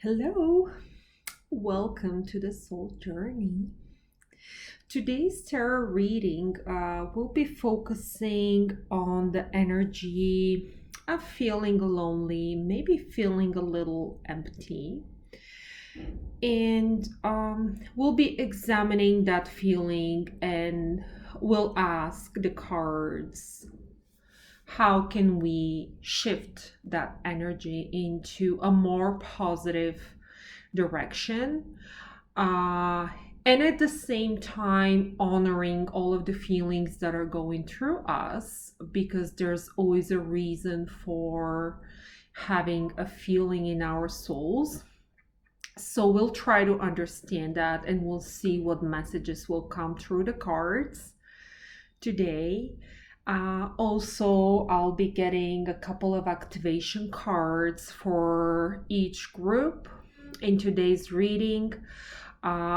Hello, welcome to the Soul Journey. Today's tarot reading will be focusing on the energy of feeling lonely, maybe feeling a little empty. And we'll be examining that feeling and we'll ask the cards how can we shift that energy into a more positive direction, uh, and at the same time honoring all of the feelings that are going through us, because there's always a reason for having a feeling in our souls. So we'll try to understand that and we'll see what messages will come through the cards today. Also, I'll be getting a couple of activation cards for each group in today's reading,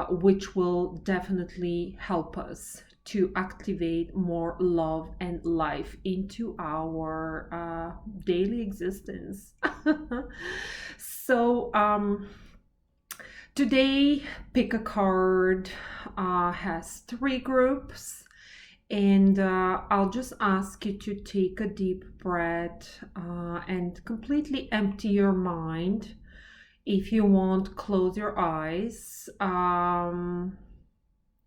which will definitely help us to activate more love and life into our daily existence. So, today, Pick a Card has three groups. And I'll just ask you to take a deep breath and completely empty your mind. If you want, close your eyes.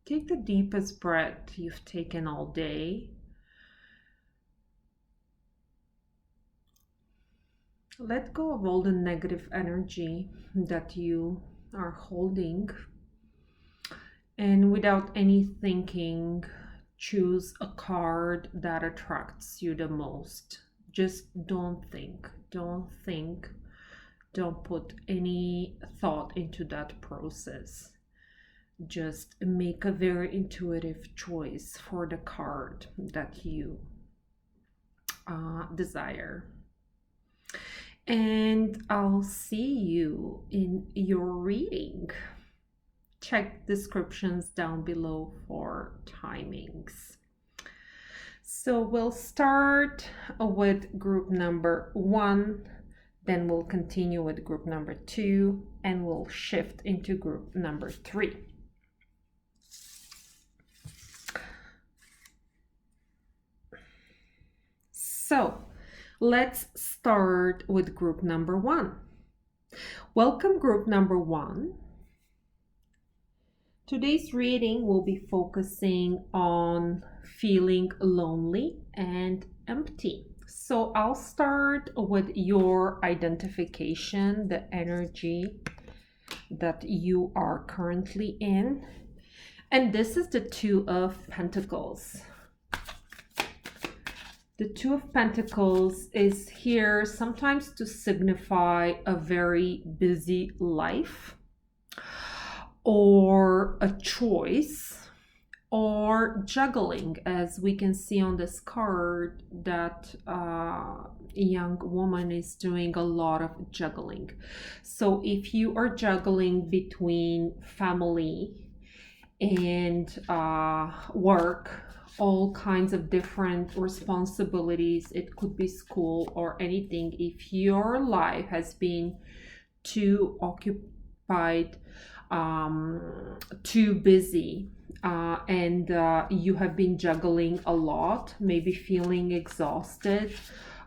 Take the deepest breath you've taken all day. Let go of all the negative energy that you are holding. And without any thinking, choose a card that attracts you the most. Just don't think, don't put any thought into that process. Just make a very intuitive choice for the card that you desire. And I'll see you in your reading. Check descriptions down below for timings. So we'll start with group number 1, then we'll continue with group number 2, and we'll shift into group number 3. So let's start with group number 1. Welcome, group number 1. Today's reading will be focusing on feeling lonely and empty. So I'll start with your identification, the energy that you are currently in. And this is the Two of Pentacles. The Two of Pentacles is here sometimes to signify a very busy life, or a choice, or juggling, as we can see on this card that a young woman is doing a lot of juggling. So if you are juggling between family and work, all kinds of different responsibilities, it could be school or anything, if your life has been too occupied, too busy, and you have been juggling a lot, maybe feeling exhausted,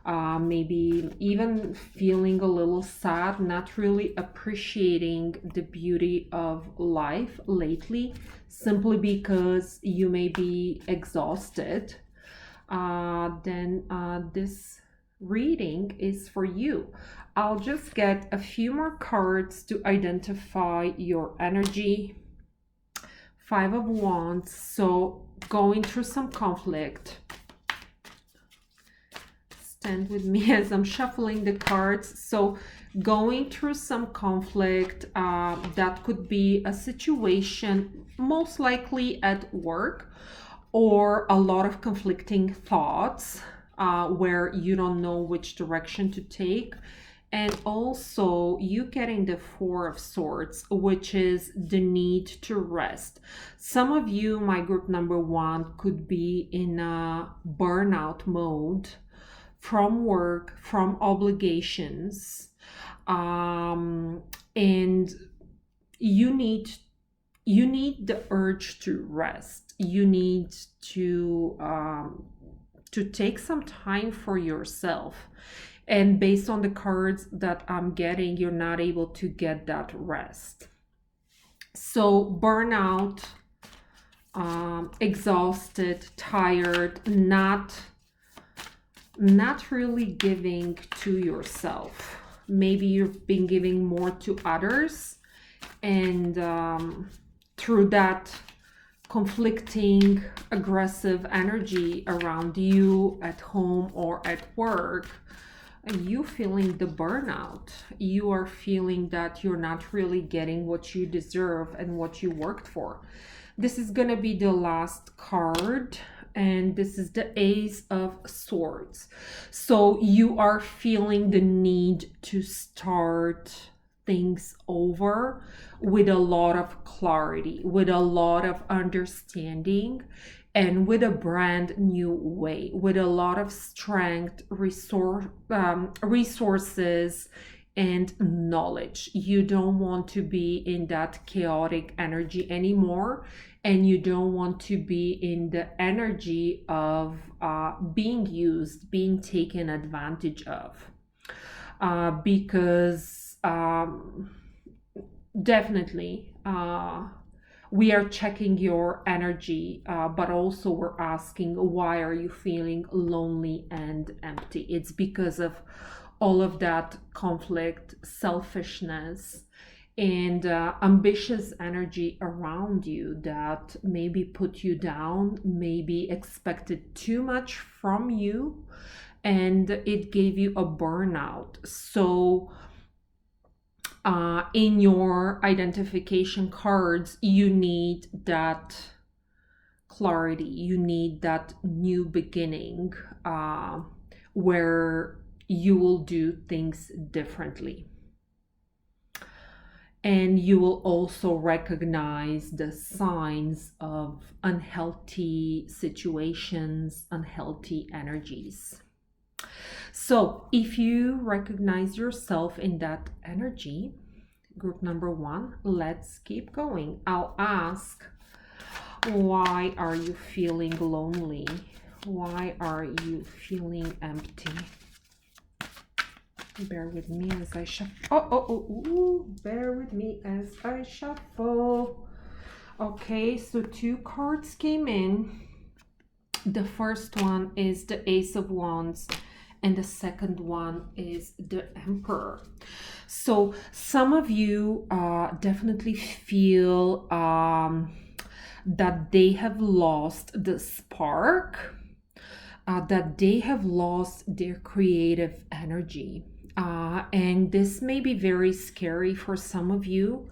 maybe even feeling a little sad, not really appreciating the beauty of life lately, simply because you may be exhausted, then this reading is for you. I'll just get a few more cards to identify your energy. 5 of Wands, so going through some conflict. Stand with me as I'm shuffling the cards. So going through some conflict, that could be a situation most likely at work, or a lot of conflicting thoughts where you don't know which direction to take. And also you getting the 4 of Swords, which is the need to rest. Some of you, my group number 1, could be in a burnout mode from work, from obligations, and you need you need the urge to rest. You need to take some time for yourself. And based on the cards that I'm getting, you're not able to get that rest. So burnout, exhausted, tired, not really giving to yourself. Maybe you've been giving more to others, and through that conflicting, aggressive energy around you at home or at work, you feeling the burnout. You are feeling that you're not really getting what you deserve and what you worked for. This is going to be the last card, and this is the Ace of Swords. So you are feeling the need to start things over with a lot of clarity, with a lot of understanding, and with a brand new way, with a lot of strength, resources, and knowledge. You don't want to be in that chaotic energy anymore, and you don't want to be in the energy of being used, being taken advantage of. Because definitely we are checking your energy, but also we're asking, why are you feeling lonely and empty? It's because of all of that conflict, selfishness, and ambitious energy around you that maybe put you down, maybe expected too much from you, and it gave you a burnout. So in your identification cards, you need that clarity, you need that new beginning, where you will do things differently. And you will also recognize the signs of unhealthy situations, unhealthy energies. So if you recognize yourself in that energy, group number 1, let's keep going. I'll ask, why are you feeling lonely? Why are you feeling empty? Bear with me as I shuffle. Bear with me as I shuffle. Okay, so 2 cards came in. The first one is the Ace of Wands, and the second one is the Emperor. So some of you definitely feel that they have lost the spark, that they have lost their creative energy. And this may be very scary for some of you,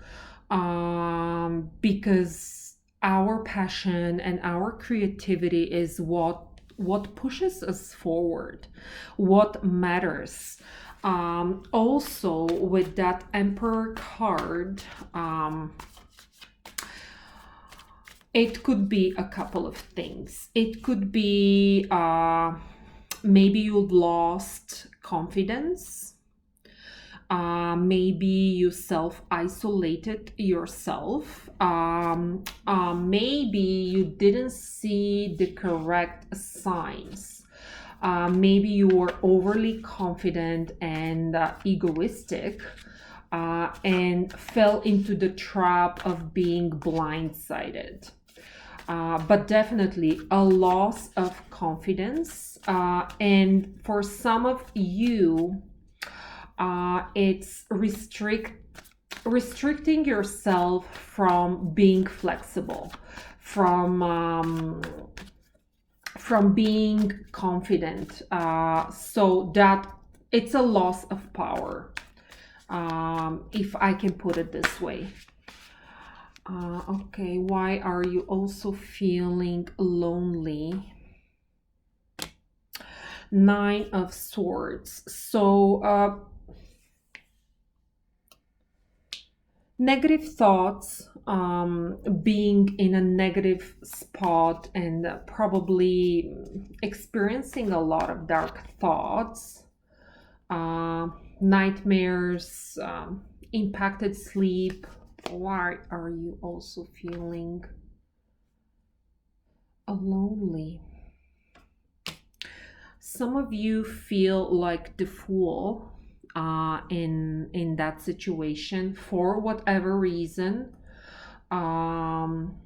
because our passion and our creativity is what pushes us forward, what matters. Also, with that Emperor card, it could be a couple of things. It could be maybe you've lost confidence. Maybe you self-isolated yourself. Maybe you didn't see the correct signs. Maybe you were overly confident and egoistic, and fell into the trap of being blindsided. But definitely a loss of confidence. And for some of you, it's restricting yourself from being flexible, from being confident. So that it's a loss of power, if I can put it this way. Okay, why are you also feeling lonely? 9 of Swords. So negative thoughts, being in a negative spot, and probably experiencing a lot of dark thoughts, nightmares, impacted sleep. Why are you also feeling lonely? Some of you feel like the fool in that situation for whatever reason. Um,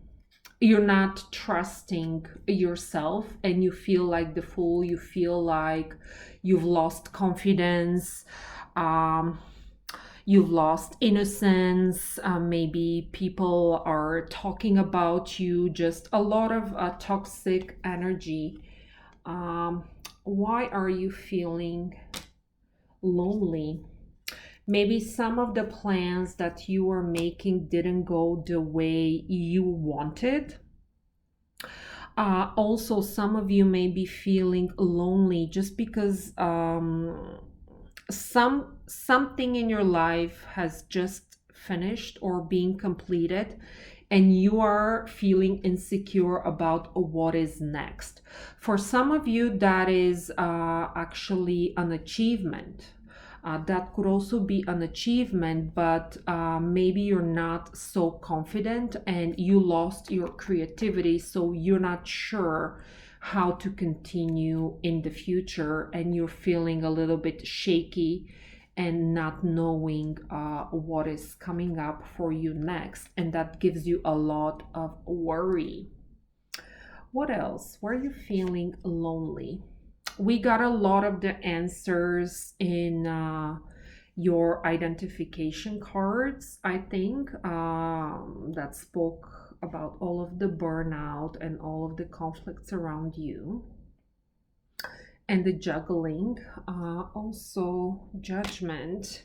you're not trusting yourself and you feel like the fool. You feel like you've lost confidence. Um, you've lost innocence. Maybe people are talking about you, just a lot of toxic energy. Um, why are you feeling lonely? Maybe some of the plans that you were making didn't go the way you wanted. Also, some of you may be feeling lonely just because something in your life has just finished or being completed, and you are feeling insecure about what is next. For some of you, that is actually an achievement. That could also be an achievement, but maybe you're not so confident and you lost your creativity, so you're not sure how to continue in the future, and you're feeling a little bit shaky and not knowing what is coming up for you next, and that gives you a lot of worry. What else? Were you feeling lonely? We got a lot of the answers in your identification cards, I think, that spoke about all of the burnout and all of the conflicts around you and the juggling, also judgment.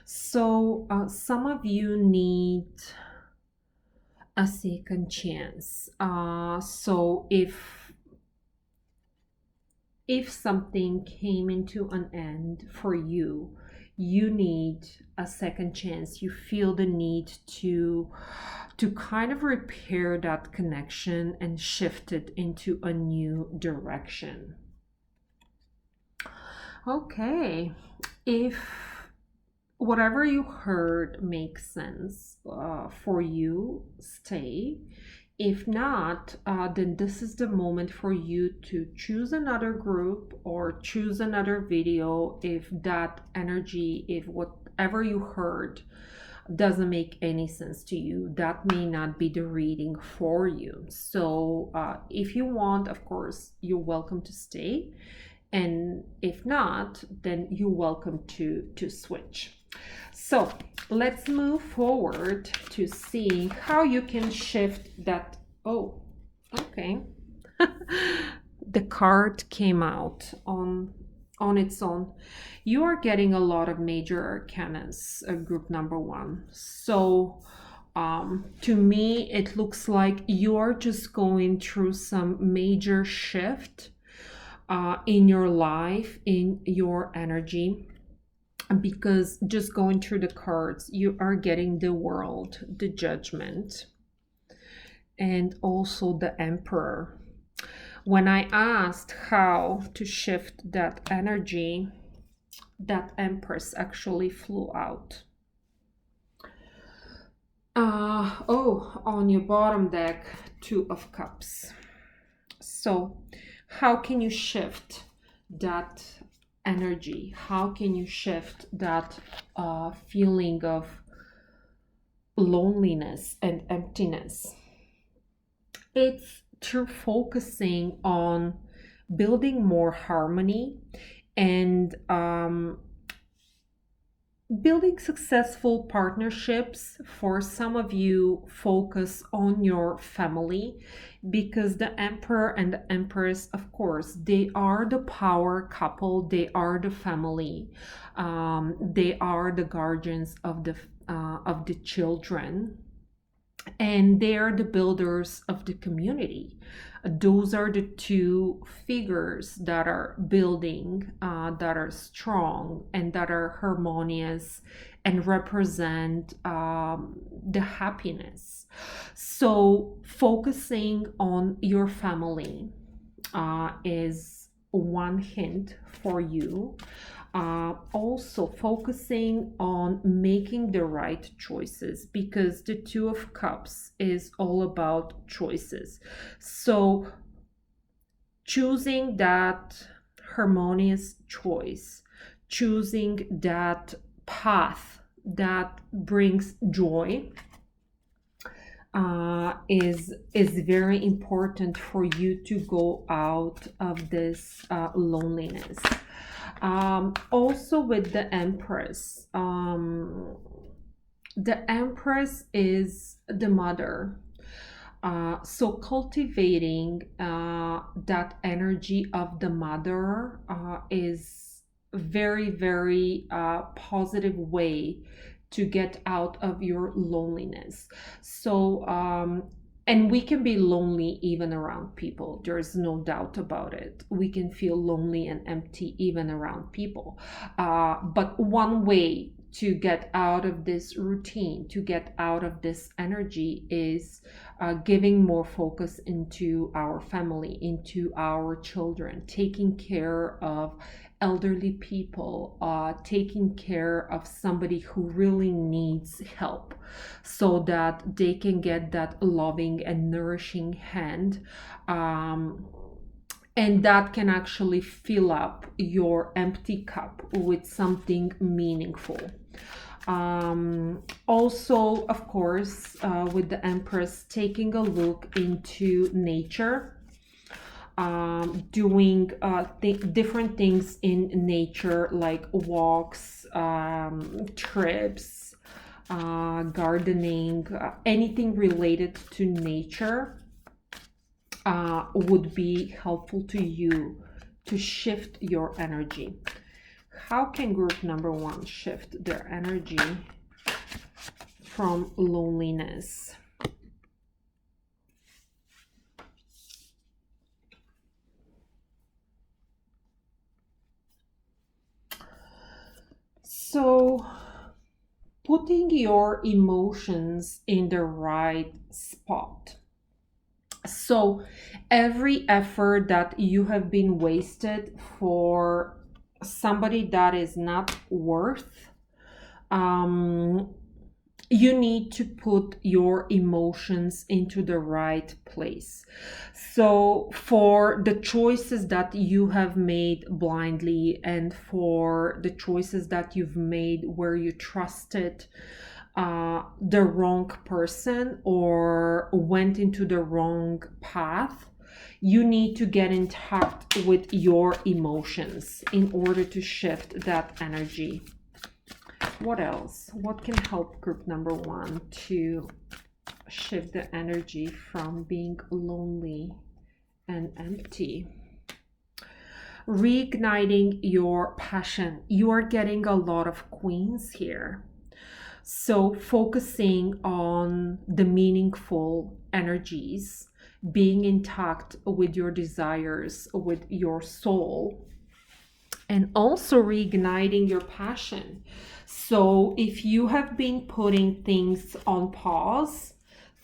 So some of you need a second chance. So if something came into an end for you, you need a second chance. You feel the need to kind of repair that connection and shift it into a new direction. Okay, if whatever you heard makes sense for you, stay. If not, then this is the moment for you to choose another group or choose another video if that energy, if whatever you heard doesn't make any sense to you. That may not be the reading for you. So if you want, of course, you're welcome to stay. And if not, then you're welcome to switch. So let's move forward to see how you can shift that. Oh, okay. The card came out on its own. You are getting a lot of major arcanas, group number one. So to me, it looks like you are just going through some major shift in your life, in your energy, because just going through the cards, you are getting the world, the judgment, and also the emperor. When I asked how to shift that energy, that empress actually flew out. On your bottom deck, Two of Cups. So how can you shift that energy? How can you shift that feeling of loneliness and emptiness? It's through focusing on building more harmony and building successful partnerships. For some of you, focus on your family, because the emperor and the empress, of course, they are the power couple, they are the family, they are the guardians of the children, and they are the builders of the community. Those are the two figures that are building, that are strong and that are harmonious and represent the happiness. So focusing on your family is one hint for you. Also focusing on making the right choices, because the Two of Cups is all about choices. So choosing that harmonious choice, choosing that path that brings joy, is very important for you to go out of this loneliness. Also with the Empress is the mother. So cultivating that energy of the mother is very, very positive way to get out of your loneliness. So, and we can be lonely even around people. There's no doubt about it. We can feel lonely and empty even around people. But one way to get out of this routine, to get out of this energy, is giving more focus into our family, into our children, taking care of elderly people, taking care of somebody who really needs help, so that they can get that loving and nourishing hand. And that can actually fill up your empty cup with something meaningful. Also, of course, with the Empress, taking a look into nature, doing different things in nature, like walks, trips, gardening, anything related to nature would be helpful to you to shift your energy. How can group number one shift their energy from loneliness? So, putting your emotions in the right spot. So, every effort that you have been wasted for somebody that is not worth, um, you need to put your emotions into the right place. So, for the choices that you have made blindly, and for the choices that you've made where you trusted the wrong person or went into the wrong path, you need to get in touch with your emotions in order to shift that energy. What else? What can help group number one to shift the energy from being lonely and empty? Reigniting your passion. You are getting a lot of queens here. So focusing on the meaningful energies, being in touch with your desires, with your soul, and also reigniting your passion. So if you have been putting things on pause,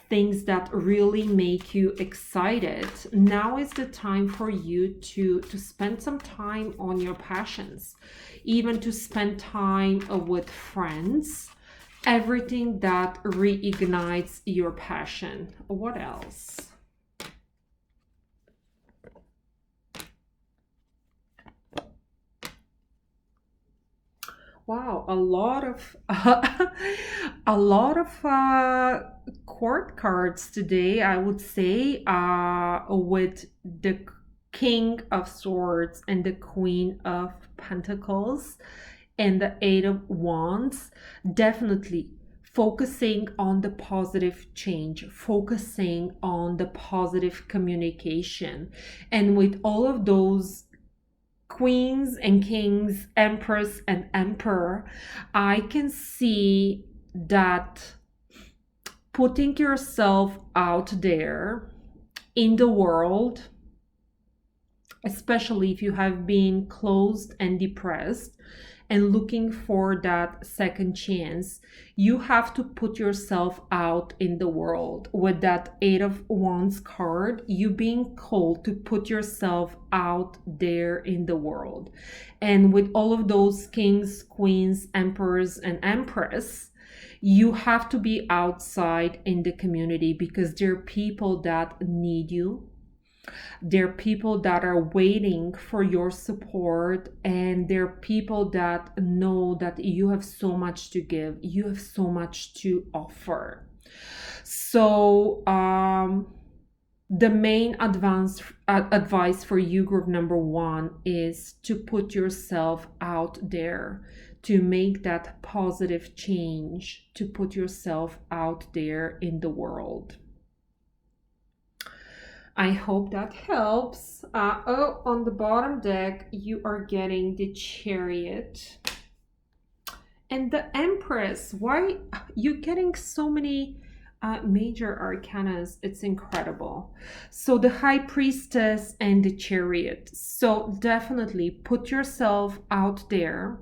things that really make you excited, now is the time for you to spend some time on your passions, even to spend time with friends, everything that reignites your passion. What else? Wow, a lot of a lot of court cards today, I would say, with the King of Swords and the Queen of Pentacles and the Eight of Wands. Definitely focusing on the positive change, focusing on the positive communication. And with all of those queens and kings, empress and emperor, I can see that putting yourself out there in the world, especially if you have been closed and depressed, and looking for that second chance. You have to put yourself out in the world. With that Eight of Wands card, you being called to put yourself out there in the world. And with all of those kings, queens, emperors, and empress, you have to be outside in the community because there are people that need you. There are people that are waiting for your support, and there are people that know that you have so much to give, you have so much to offer. So the main advice for you, group number one, is to put yourself out there, to make that positive change, to put yourself out there in the world. I hope that helps. On the bottom deck, you are getting the Chariot and the Empress. Why you getting so many major arcanas? It's incredible. So the High Priestess and the Chariot. So definitely put yourself out there.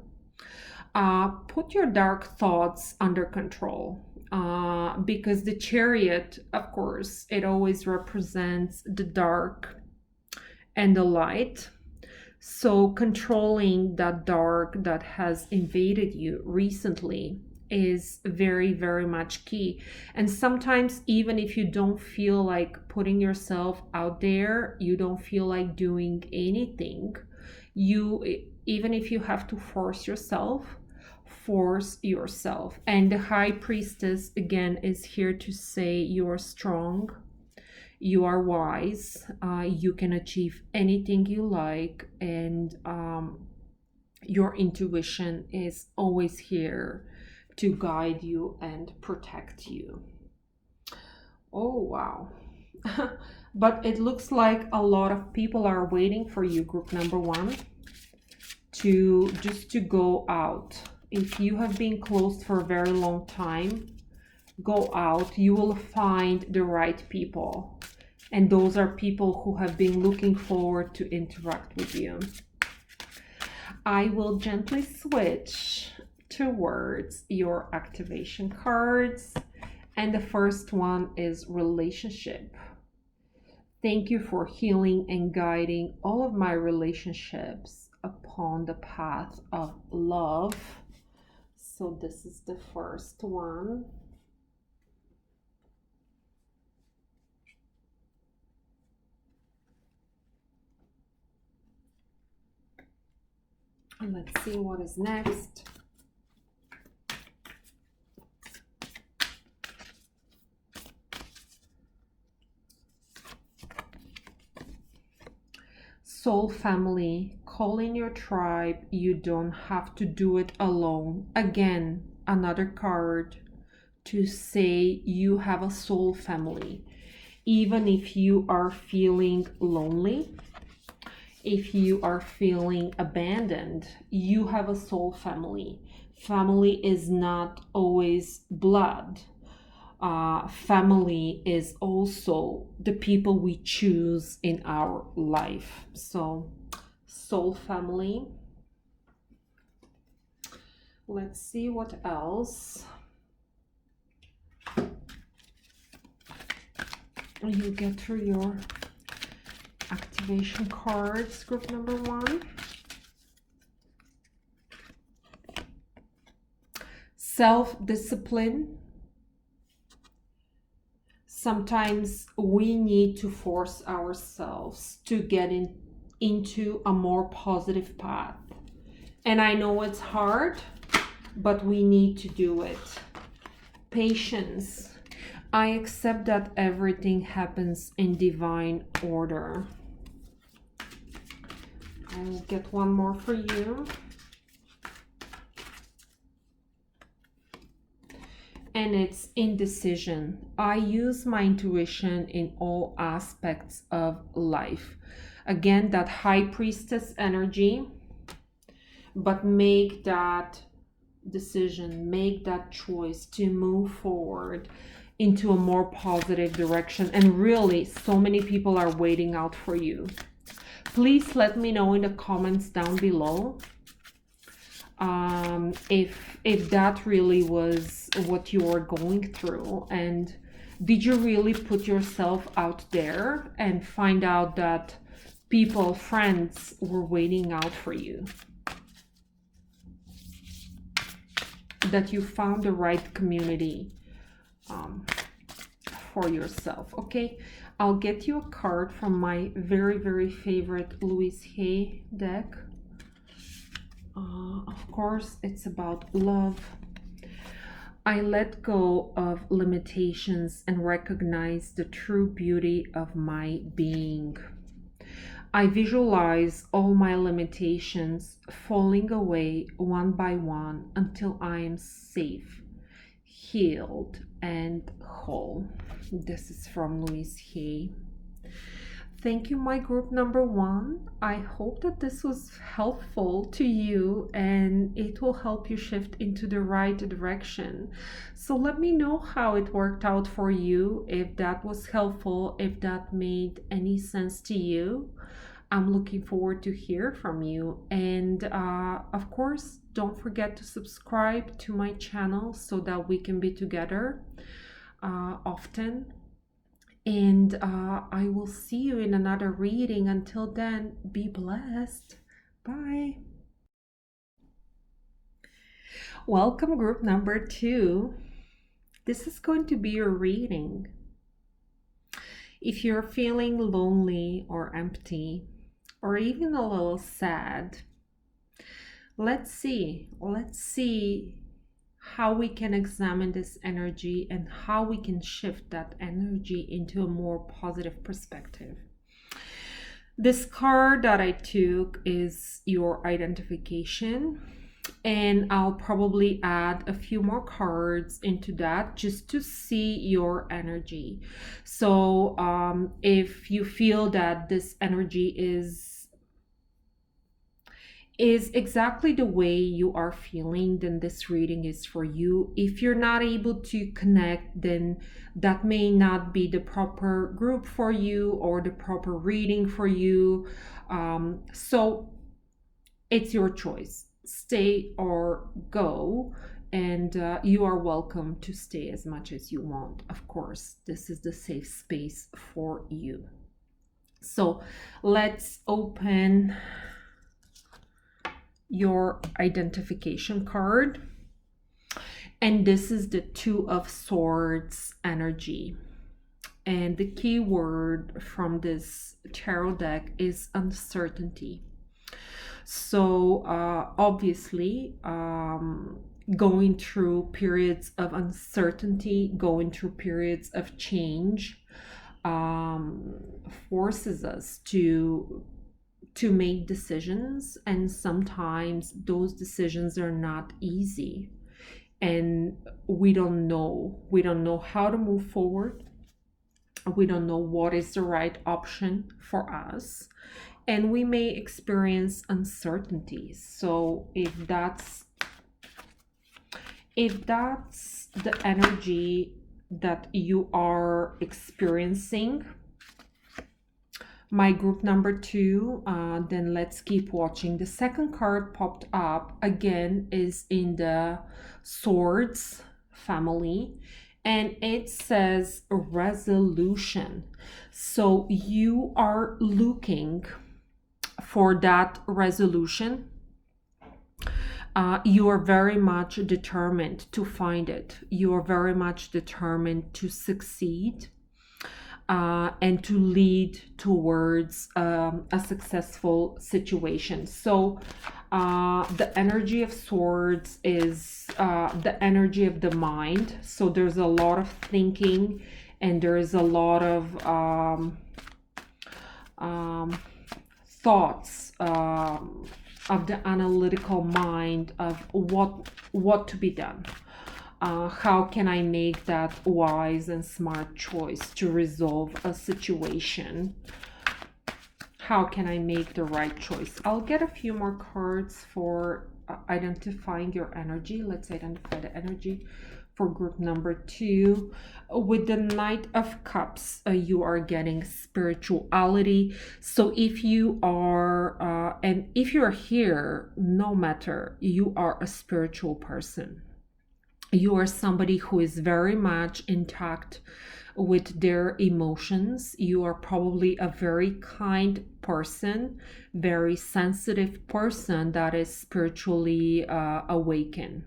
Put your dark thoughts under control. Because the Chariot, of course, it always represents the dark and the light. So controlling that dark that has invaded you recently is very, very much key. And sometimes, even if you don't feel like putting yourself out there, you don't feel like doing anything, even if you have to force yourself. And the High Priestess again is here to say you're strong, you are wise, you can achieve anything you like, and your intuition is always here to guide you and protect you. Oh wow. But it looks like a lot of people are waiting for you, group number one, to go out. If you have been closed for a very long time, go out. You will find the right people. And those are people who have been looking forward to interact with you. I will gently switch towards your activation cards. And the first one is relationship. Thank you for healing and guiding all of my relationships upon the path of love. So this is the first one. And let's see what is next. Soul family, call in your tribe. You don't have to do it alone. Again, another card to say you have a soul family. Even if you are feeling lonely, if you are feeling abandoned, you have a soul family. Family is not always blood. Family is also the people we choose in our life. So soul family. Let's see what else. You get through your activation cards, group number one. Self-discipline. Sometimes we need to force ourselves to get into a more positive path. And I know it's hard, but we need to do it. Patience. I accept that everything happens in divine order. I'll get one more for you. And it's indecision. I use my intuition in all aspects of life. Again, that High Priestess energy, but make that decision, make that choice to move forward into a more positive direction. And really, so many people are waiting out for you. Please let me know in the comments down below if that really was what you were going through, and did you really put yourself out there and find out that people, friends were waiting out for you, that you found the right community for yourself. Okay, I'll get you a card from my very, very favorite Louise Hay deck. Of course, it's about love. I let go of limitations and recognize the true beauty of my being. I visualize all my limitations falling away one by one until I am safe, healed, and whole. This is from Louise Hay. Thank you, my group number 1. I hope that this was helpful to you and it will help you shift into the right direction. So let me know how it worked out for you, if that was helpful, if that made any sense to you. I'm looking forward to hear from you. And of course, don't forget to subscribe to my channel so that we can be together often. And I will see you in another reading. Until then, be blessed. Bye. Welcome, group number 2. This is going to be your reading. If you're feeling lonely or empty, or even a little sad, let's see how we can examine this energy and how we can shift that energy into a more positive perspective. This card that I took is your identification, and I'll probably add a few more cards into that just to see your energy. So if you feel that this energy is exactly the way you are feeling, then this reading is for you. If you're not able to connect, then that may not be the proper group for you or the proper reading for you. So it's your choice. Stay or go. And you are welcome to stay as much as you want. Of course, this is the safe space for you. So let's open your identification card, and this is the 2 of Swords energy, and the key word from this tarot deck is uncertainty. So obviously going through periods of uncertainty, going through periods of change forces us to make decisions, and sometimes those decisions are not easy, and we don't know how to move forward. We don't know what is the right option for us, and we may experience uncertainty. So if that's the energy that you are experiencing, my group number 2, then let's keep watching. The second card popped up again is in the Swords family, and it says resolution. So you are looking for that resolution. You are very much determined to find it. You are very much determined to succeed. And to lead towards a successful situation. So the energy of Swords is the energy of the mind. So there's a lot of thinking, and there is a lot of thoughts of the analytical mind of what to be done. How can I make that wise and smart choice to resolve a situation? How can I make the right choice? I'll get a few more cards for identifying your energy. Let's identify the energy for group number 2. With the Knight of Cups, you are getting spirituality. So if you are, and if you're here, no matter, you are a spiritual person. You are somebody who is very much intact with their emotions. You are probably a very kind person, very sensitive person that is spiritually awakened.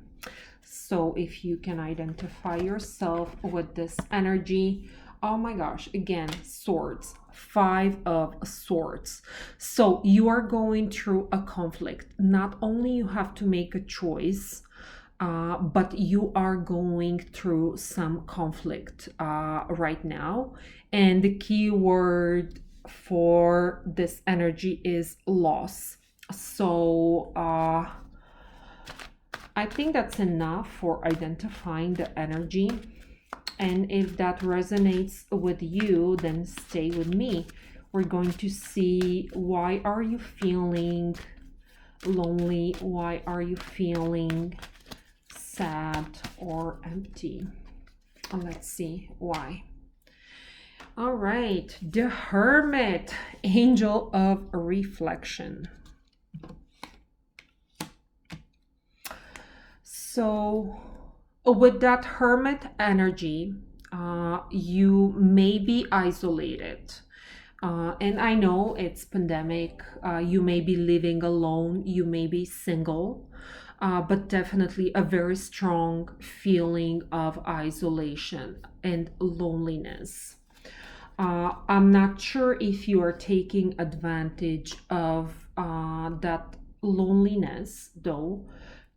So if you can identify yourself with this energy, oh my gosh, again, swords, 5 of swords. So you are going through a conflict. Not only you have to make a choice, but you are going through some conflict right now. And the key word for this energy is loss. So I think that's enough for identifying the energy. And if that resonates with you, then stay with me. We're going to see, why are you feeling lonely? Why are you feeling sad or empty? Let's see why. All right, the Hermit, angel of reflection. So with that Hermit energy, you may be isolated. And I know it's pandemic. You may be living alone. You may be single. But definitely a very strong feeling of isolation and loneliness. I'm not sure if you are taking advantage of that loneliness, though,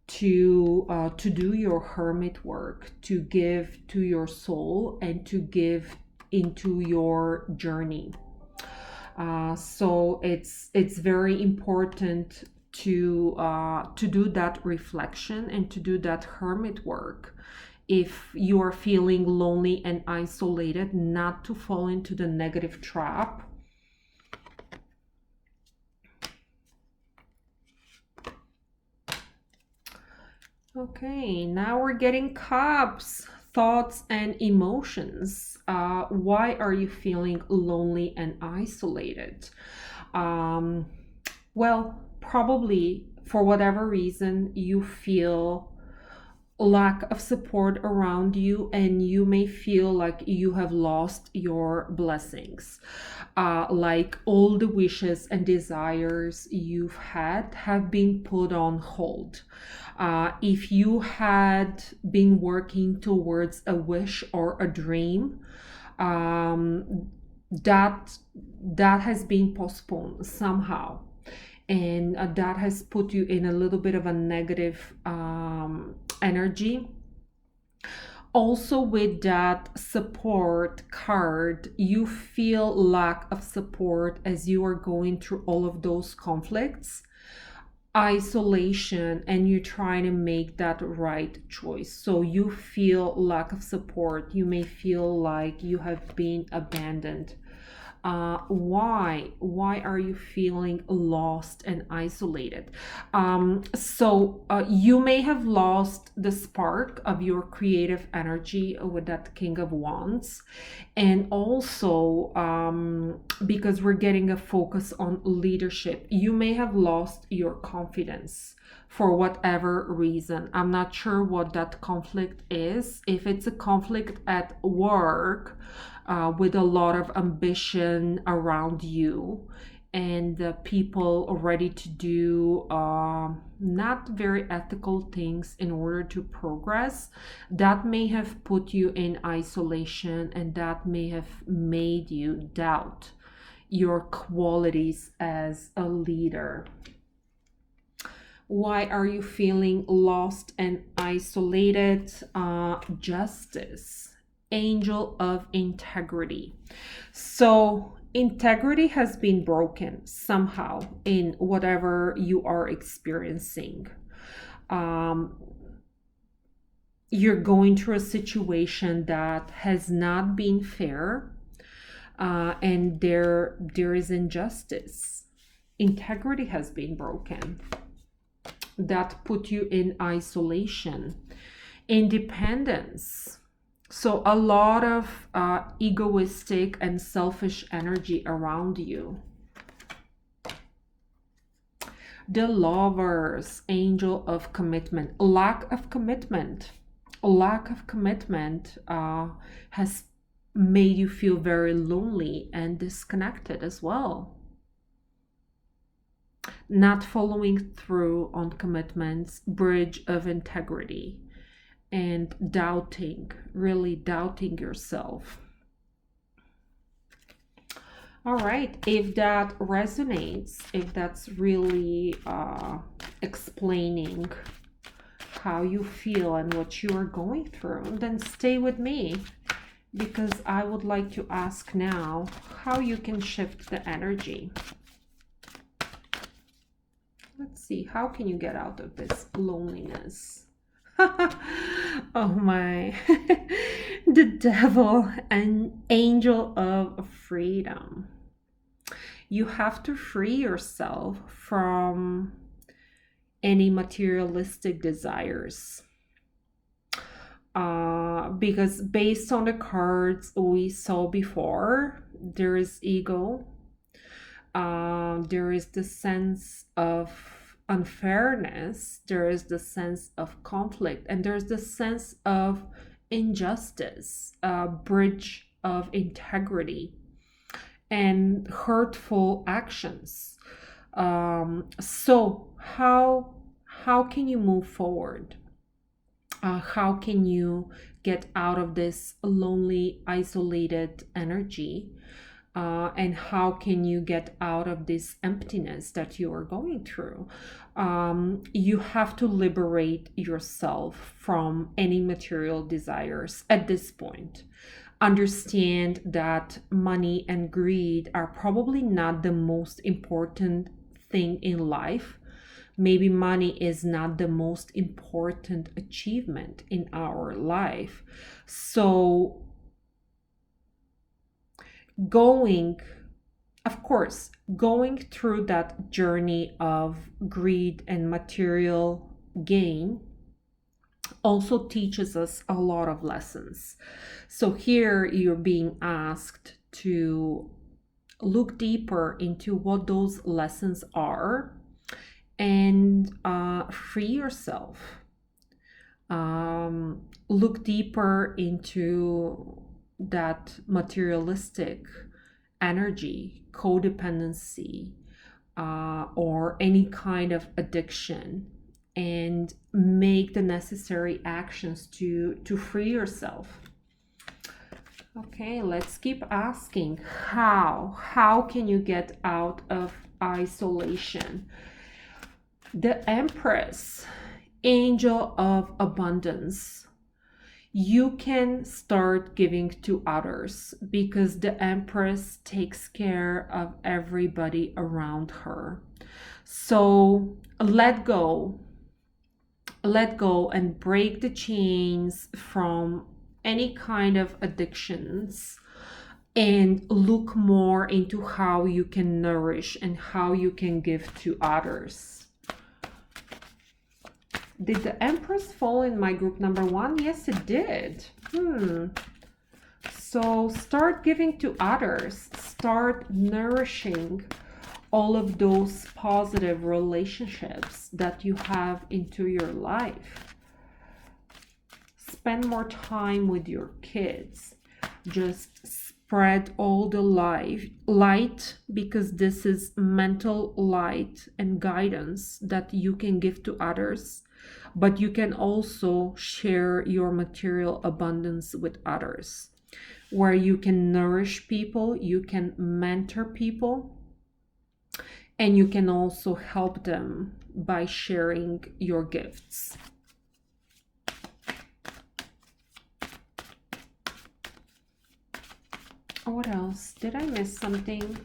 to do your hermit work, to give to your soul and to give into your journey. So it's very important to do that reflection and to do that hermit work. If you are feeling lonely and isolated, not to fall into the negative trap. Okay, now we're getting Cups, thoughts and emotions. Why are you feeling lonely and isolated? Well, probably for whatever reason you feel lack of support around you, and you may feel like you have lost your blessings, like all the wishes and desires you've had have been put on hold. If you had been working towards a wish or a dream, that has been postponed somehow, and that has put you in a little bit of a negative energy. Also, with that support card, you feel lack of support as you are going through all of those conflicts, isolation, and you're trying to make that right choice. So you feel lack of support. You may feel like you have been abandoned. Why are you feeling lost and isolated? So you may have lost the spark of your creative energy with that King of Wands, and also because we're getting a focus on leadership, you may have lost your confidence for whatever reason. I'm not sure what that conflict is. If it's a conflict at work, with a lot of ambition around you, and people ready to do not very ethical things in order to progress, that may have put you in isolation, and that may have made you doubt your qualities as a leader. Why are you feeling lost and isolated? Justice, angel of integrity. So integrity has been broken somehow in whatever you are experiencing. You're going through a situation that has not been fair, and there is injustice. Integrity has been broken. that put you in isolation. Independence. So a lot of egoistic and selfish energy around you. The Lovers, angel of commitment. Lack of commitment. Lack of commitment has made you feel very lonely and disconnected as well. Not following through on commitments, bridge of integrity, and doubting, really doubting yourself. All right, if that resonates, if that's really explaining how you feel and what you are going through, then stay with me, because I would like to ask now how you can shift the energy. Let's see, how can you get out of this loneliness? Oh my. The devil, an angel of freedom. You have to free yourself from any materialistic desires. Because based on the cards we saw before, there is ego. There is the sense of unfairness, there is the sense of conflict, and there's the sense of injustice, a bridge of integrity, and hurtful actions. So how can you move forward? How can you get out of this lonely, isolated energy? And how can you get out of this emptiness that you are going through? You have to liberate yourself from any material desires at this point. Understand that money and greed are probably not the most important thing in life. Maybe money is not the most important achievement in our life. So going through that journey of greed and material gain also teaches us a lot of lessons. So here you're being asked to look deeper into what those lessons are and free yourself. Look deeper into that materialistic energy, codependency, or any kind of addiction, and make the necessary actions to free yourself. Okay, let's keep asking how can you get out of isolation? The Empress, angel of abundance. You can start giving to others because the Empress takes care of everybody around her. So let go and break the chains from any kind of addictions, and look more into how you can nourish and how you can give to others. Did the Empress fall in my group number 1? Yes, it did. So start giving to others. Start nourishing all of those positive relationships that you have into your life. Spend more time with your kids. Just spread all the light, because this is mental light and guidance that you can give to others. But you can also share your material abundance with others, where you can nourish people, you can mentor people, and you can also help them by sharing your gifts. What else? Did I miss something?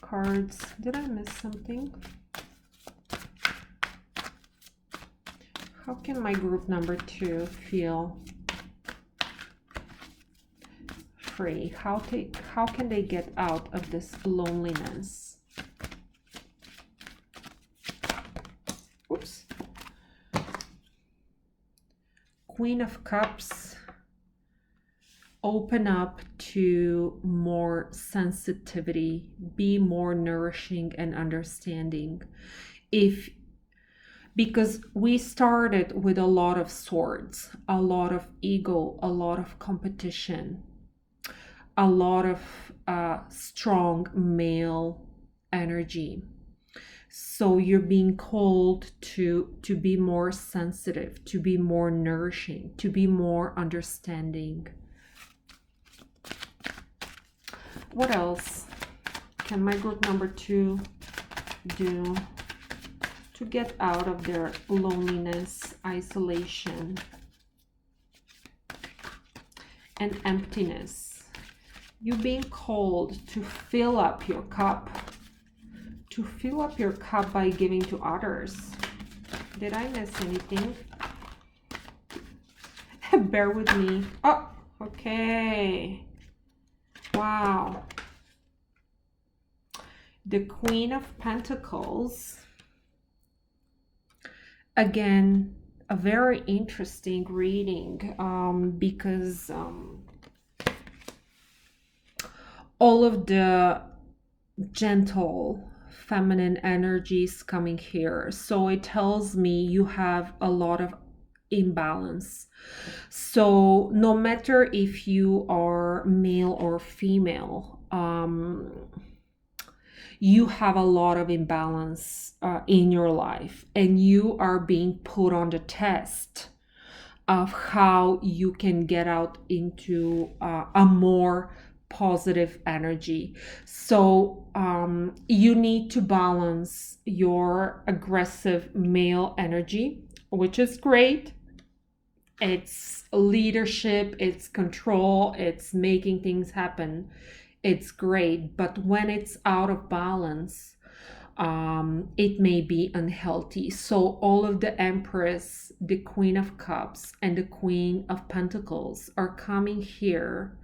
Cards. Did I miss something? How can my group number 2 feel free? How can they get out of this loneliness? Oops. Queen of Cups, open up to more sensitivity, be more nourishing and understanding. Because we started with a lot of swords, a lot of ego, a lot of competition, a lot of strong male energy. So you're being called to be more sensitive, to be more nourishing, to be more understanding. What else can my group number 2 do to get out of their loneliness, isolation, and emptiness? You're being called to fill up your cup. To fill up your cup by giving to others. Did I miss anything? Bear with me. Oh, okay. Wow. The Queen of Pentacles. Again, a very interesting reading because all of the gentle feminine energies coming here. So it tells me you have a lot of imbalance. So no matter if you are male or female, you have a lot of imbalance in your life, and you are being put on the test of how you can get out into a more positive energy. So you need to balance your aggressive male energy, which is great. It's leadership, it's control, it's making things happen. It's great. But when it's out of balance, it may be unhealthy. So all of the Empress, the Queen of Cups, and the Queen of Pentacles are coming here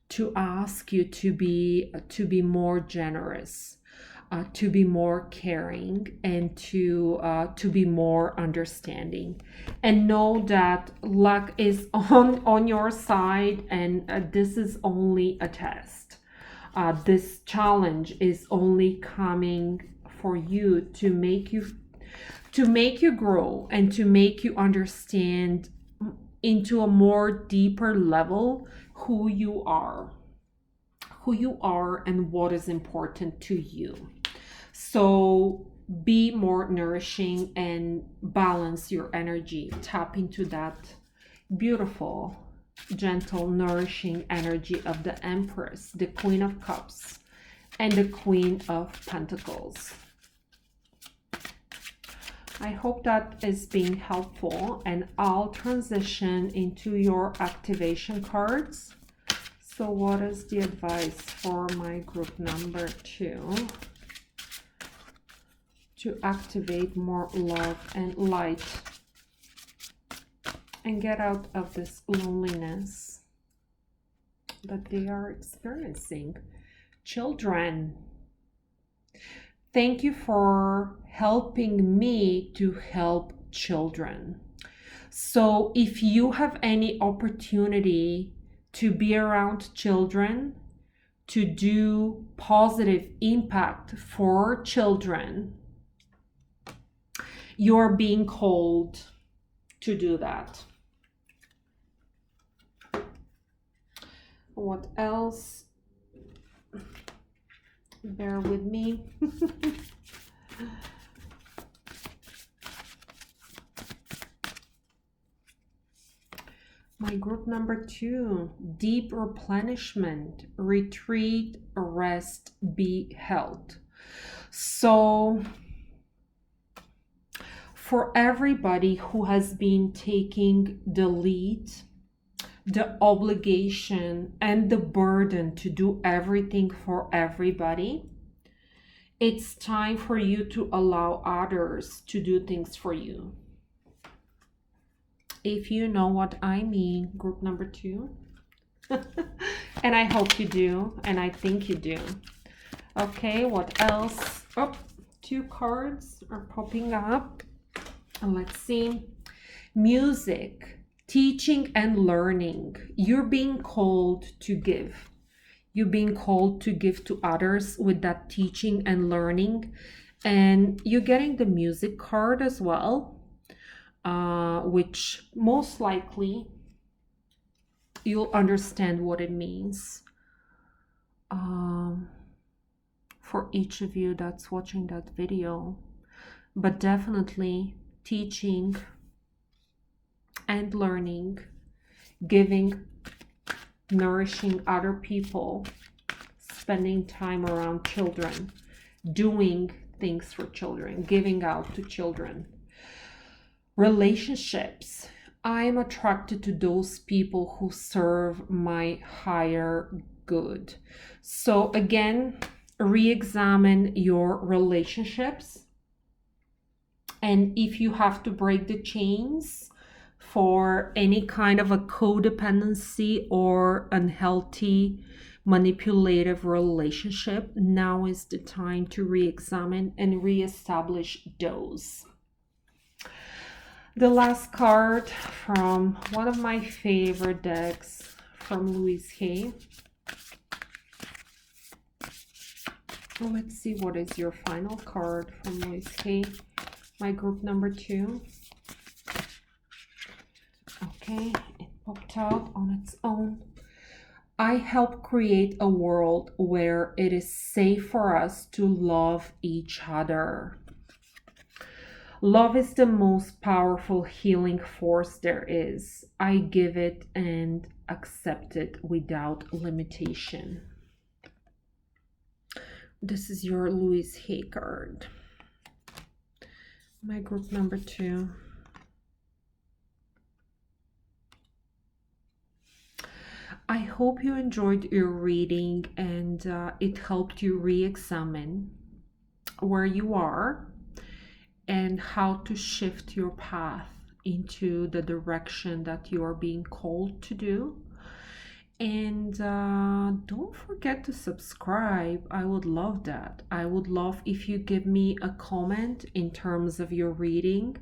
to ask you to be more generous, to be more caring, and to be more understanding. And know that luck is on your side, and this is only a test. This challenge is only coming for you to make you grow and to make you understand into a more deeper level who you are and what is important to you. So be more nourishing and balance your energy. Tap into that beautiful, gentle, nourishing energy of the Empress, the Queen of Cups, and the Queen of Pentacles. I hope that is being helpful, and I'll transition into your activation cards. So what is the advice for my group number 2 to activate more love and light and get out of this loneliness that they are experiencing? Children, thank you for helping me to help children. So if you have any opportunity to be around children, to do positive impact for children, you're being called to do that. What else? Bear with me. My group number 2, deep replenishment, retreat, rest, be held. So for everybody who has been taking the lead, the obligation and the burden to do everything for everybody, it's time for you to allow others to do things for you. If you know what I mean, group number 2. And I hope you do, and I think you do. Okay, what else? Oh, 2 cards are popping up. Let's see. Music, Teaching and learning. You're being called to give. You're being called to give to others with that teaching and learning. And you're getting the music card as well, which most likely you'll understand what it means. For each of you that's watching that video, but definitely teaching and learning, giving, nourishing other people, spending time around children, doing things for children, giving out to children. Relationships. I am attracted to those people who serve my higher good. So again, re-examine your relationships, and if you have to break the chains for any kind of a codependency or unhealthy manipulative relationship, now is the time to re-examine and re-establish those. The last card from one of my favorite decks from Louise Hay. Let's see what is your final card from Louise Hay, my group number 2. Okay, it popped out on its own. I help create a world where it is safe for us to love each other. Love is the most powerful healing force there is. I give it and accept it without limitation. This is your Louise Hay card. My group number 2. I hope you enjoyed your reading and it helped you re-examine where you are and how to shift your path into the direction that you are being called to do. And don't forget to subscribe. I would love that. I would love if you give me a comment in terms of your reading,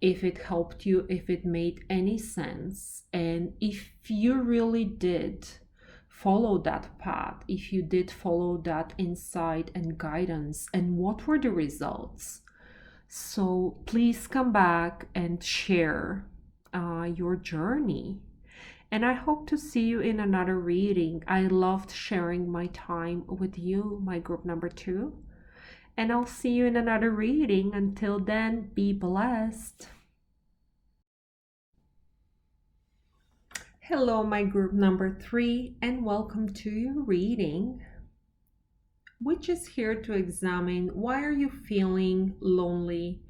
if it helped you, if it made any sense, and if you really did follow that path, if you did follow that insight and guidance, and what were the results. So please come back and share your journey. And I hope to see you in another reading. I loved sharing my time with you, my group number 2. And I'll see you in another reading. Until then, be blessed. Hello, my group number 3, and welcome to your reading, which is here to examine why are you feeling lonely,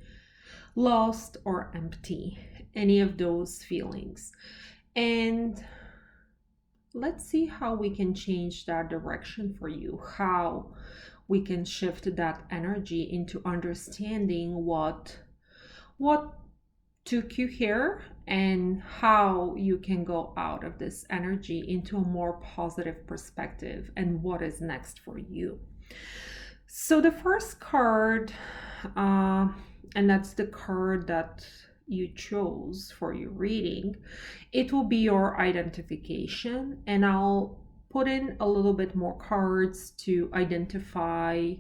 lost, or empty, any of those feelings. And let's see how we can change that direction for you, how we can shift that energy into understanding what took you here and how you can go out of this energy into a more positive perspective and what is next for you. So the first card, and that's the card that you chose for your reading, it will be your identification, and I'll put in a little bit more cards to identify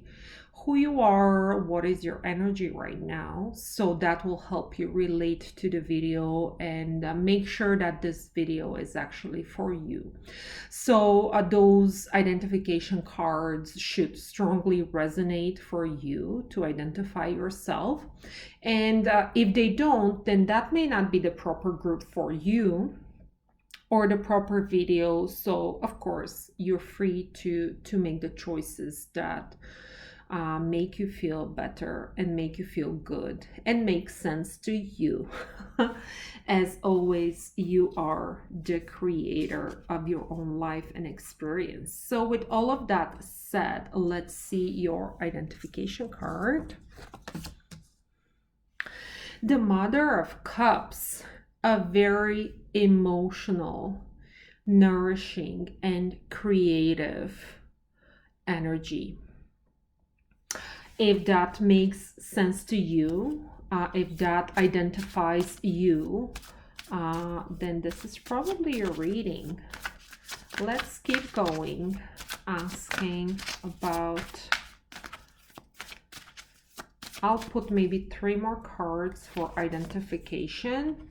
who you are, what is your energy right now, so that will help you relate to the video and make sure that this video is actually for you. So those identification cards should strongly resonate for you to identify yourself, and if they don't, then that may not be the proper group for you or the proper video. So of course you're free to make the choices that make you feel better and make you feel good and make sense to you. As always, you are the creator of your own life and experience. So with all of that said, let's see your identification card. The Mother of Cups, a very emotional, nourishing, and creative energy. If that makes sense to you, if that identifies you, then this is probably your reading. Let's keep going, asking about, I'll put maybe 3 more cards for identification.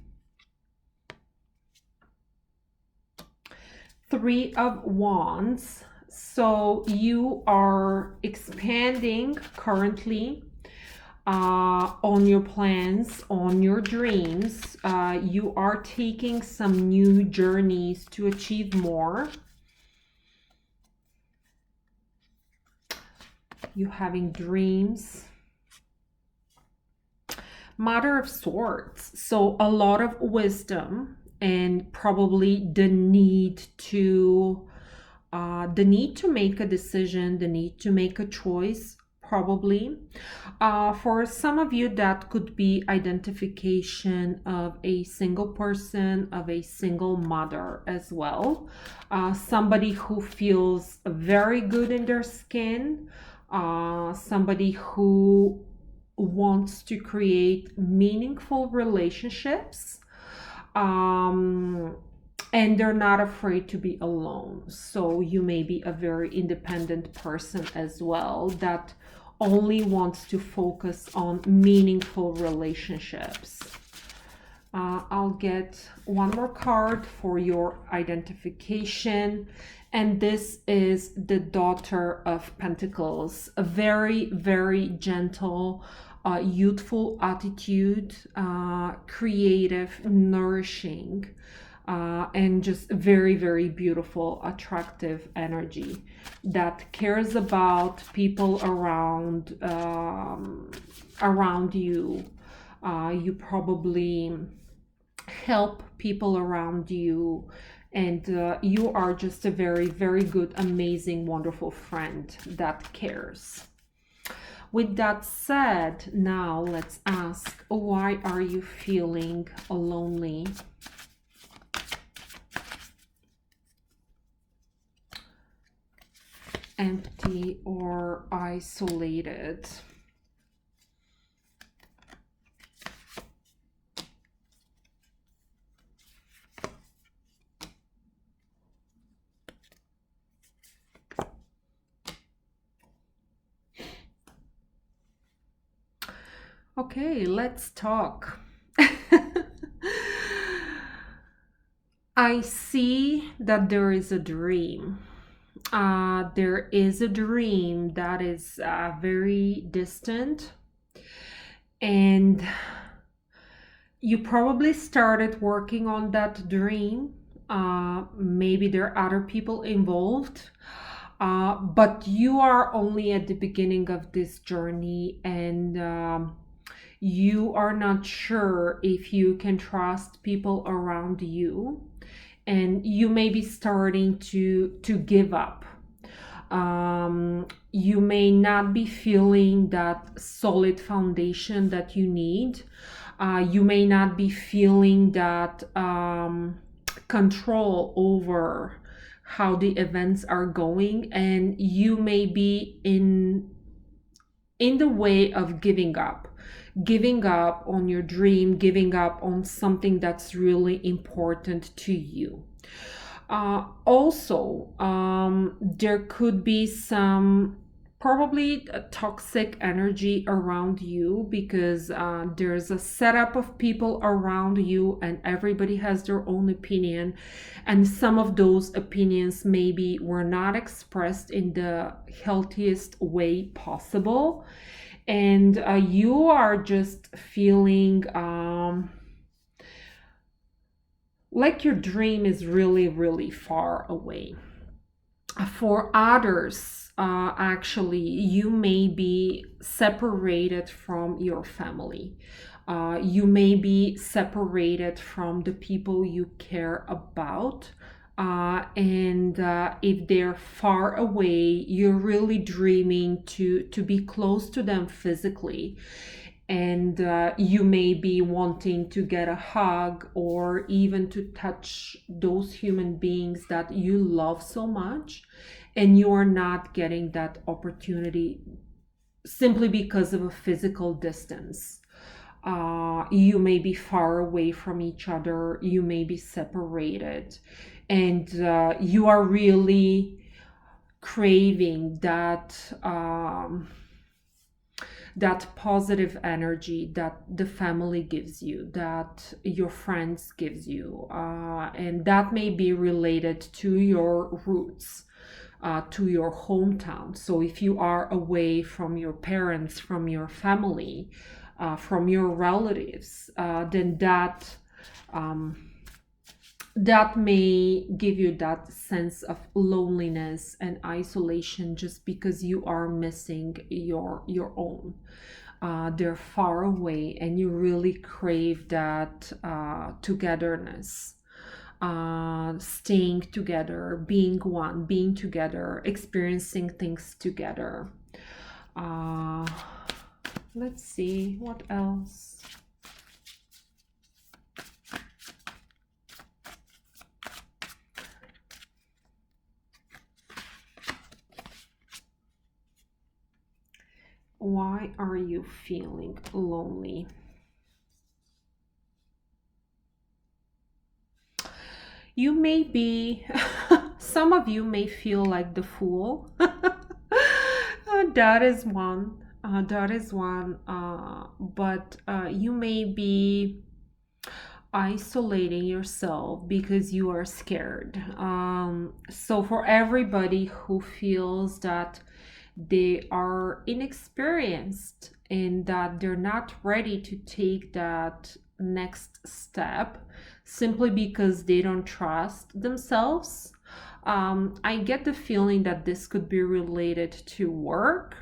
3 of Wands. So you are expanding currently on your plans, on your dreams. You are taking some new journeys to achieve more. You having dreams. Mother of Swords. So a lot of wisdom and probably the need to make a decision, the need to make a choice, probably. For some of you, that could be identification of a single person, of a single mother as well. Somebody who feels very good in their skin, somebody who wants to create meaningful relationships. And they're not afraid to be alone. So you may be a very independent person as well that only wants to focus on meaningful relationships. I'll get 1 more card for your identification. And this is the Daughter of Pentacles. A very, very gentle, youthful attitude, creative, nourishing, and just very, very beautiful, attractive energy that cares about people around you. You probably help people around you, and you are just a very, very good, amazing, wonderful friend that cares. With that said, now let's ask, why are you feeling lonely? Empty or isolated? Okay, let's talk. I see that there is a dream. There is a dream that is very distant, and you probably started working on that dream. Maybe there are other people involved, but you are only at the beginning of this journey, and you are not sure if you can trust people around you, and you may be starting to give up. You may not be feeling that solid foundation that you need. You may not be feeling that control over how the events are going, and you may be in the way of giving up on your dream, giving up on something that's really important to you. Also, there could be some probably a toxic energy around you, because there's a setup of people around you and everybody has their own opinion, and some of those opinions maybe were not expressed in the healthiest way possible, and you are just feeling like your dream is really, really far away. For others, actually, you may be separated from your family. You may be separated from the people you care about. And if they're far away, you're really dreaming to be close to them physically. And you may be wanting to get a hug or even to touch those human beings that you love so much, and you are not getting that opportunity simply because of a physical distance. You may be far away from each other, you may be separated, and you are really craving that positive energy that the family gives you, that your friends gives you, and that may be related to your roots, to your hometown. So if you are away from your parents, from your family, from your relatives, then that may give you that sense of loneliness and isolation, just because you are missing your own. They're far away, and you really crave that togetherness, staying together, being one, being together, experiencing things together. uh, let's see what else. Why are you feeling lonely? You may be, some of you may feel like the fool. That is one. That is one. But you may be isolating yourself because you are scared. So, for everybody who feels that they are inexperienced and that they're not ready to take that next step simply because they don't trust themselves, I get the feeling that this could be related to work.